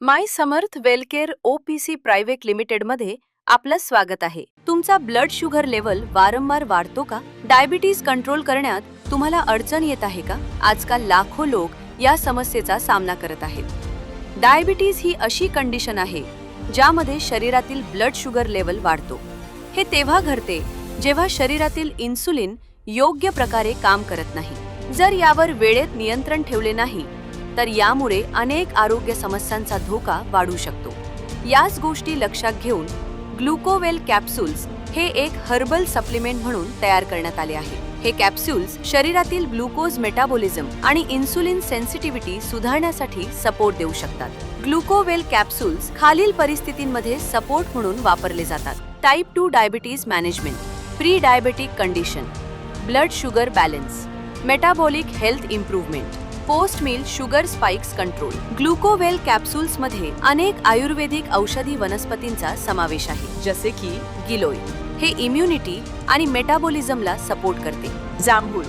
माय समर्थ वेलकेअर OPC private लिमिटेडमध्ये आपलं स्वागत आहे. तुमचा ब्लड शुगर लेवल वारंवार वाढतो का? डायबिटीज कंट्रोल करण्यात तुम्हाला अडचण येत आहे का? आजकाल लाखो लोक या समस्येचा सामना करत आहेत. डायबिटीज ही अशी कंडिशन आहे ज्यामध्ये शरीरातील ब्लड शुगर लेवल वाढतो. हे तेव्हा घडते जेव्हा शरीरातील इन्सुलिन योग्य प्रकारे काम करत नाही. जर यावर वेळेत नियंत्रण ठेवले नाही तर यामुळे अनेक आरोग्य समस्यांचा धोका वाढू शकतो. याच गोष्टी लक्षात घेऊन ग्लुकोवेल कॅप्सूल्स हे एक हर्बल सप्लिमेंट म्हणून तयार करण्यात आले आहे. हे कॅप्सूल्स शरीरातील ग्लुकोज मेटाबॉलिझम आणि इन्सुलिन सेन्सिटिव्हिटी सुधारण्यासाठी सपोर्ट देऊ शकतात. ग्लुकोवेल कॅप्सूल्स खालील परिस्थितींमध्ये सपोर्ट म्हणून वापरले जातात. Type 2 diabetes management, pre diabetic condition, blood sugar balance, metabolic health improvement, post meal sugar spikes control. Glucowell capsules मध्ये अनेक आयुर्वेदिक औषधी वनस्पतींचा समावेश आहे, जसे की गिलोय. हे इम्युनिटी आणि मेटाबॉलिझमला सपोर्ट करते. जांभूळ,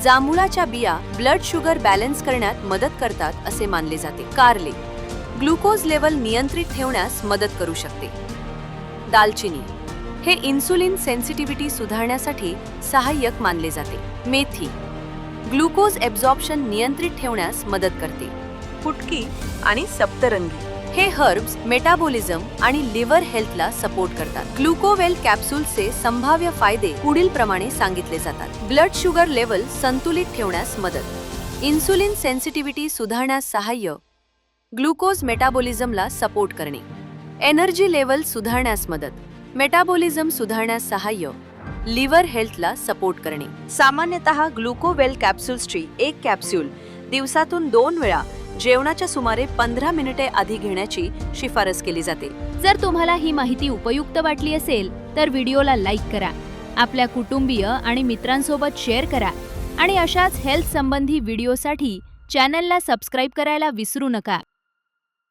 जांभुळाच्या बिया ब्लड शुगर बॅलन्स करण्यात मदत करतात असे मानले जाते. कारले, ग्लुकोज लेवल नियंत्रित ठेवण्यास मदत करू शकते. दालचिनी, हे इन्सुलिन सेन्सिटिव्हिटी सुधारण्यासाठी सहाय्यक मानले जाते. मेथी, ग्लुकोज एब्झॉर्प्शन नियंत्रित ठेवण्यास मदत करते. फुटकी आणि सप्तरंगी, हे हर्ब्स मेटाबॉलिझम आणि लिव्हर हेल्थला सपोर्ट करतात. ग्लुकोवेल कॅप्सूल्सचे संभाव्य फायदे पुढील प्रमाणे सांगितले जातात. ब्लड शुगर लेवल संतुलित ठेवण्यास मदत, इन्सुलिन सेन्सिटिव्हिटी सुधारण्यास सहाय्य, ग्लुकोज मेटाबॉलिझमला सपोर्ट करणे, एनर्जी लेवल सुधारण्यास मदत, मेटाबॉलिझम सुधारण्यास सहाय्य, लिव्हर हेल्थला सपोर्ट करणे. सामान्यतः ग्लुकोवेल कॅप्सूल्सची एक कॅप्सूल दिवसातून 2 वेळा जेवणाच्या सुमारे 15 मिनिटे आधी घेण्याची शिफारस केली जाते. जर तुम्हाला ही माहिती उपयुक्त वाटली असेल तर व्हिडिओला लाईक करा, आपल्या कुटुंबीय आणि मित्रांसोबत शेअर करा आणि अशाच हेल्थ संबंधी व्हिडिओसाठी चॅनलला सबस्क्राईब करायला विसरू नका.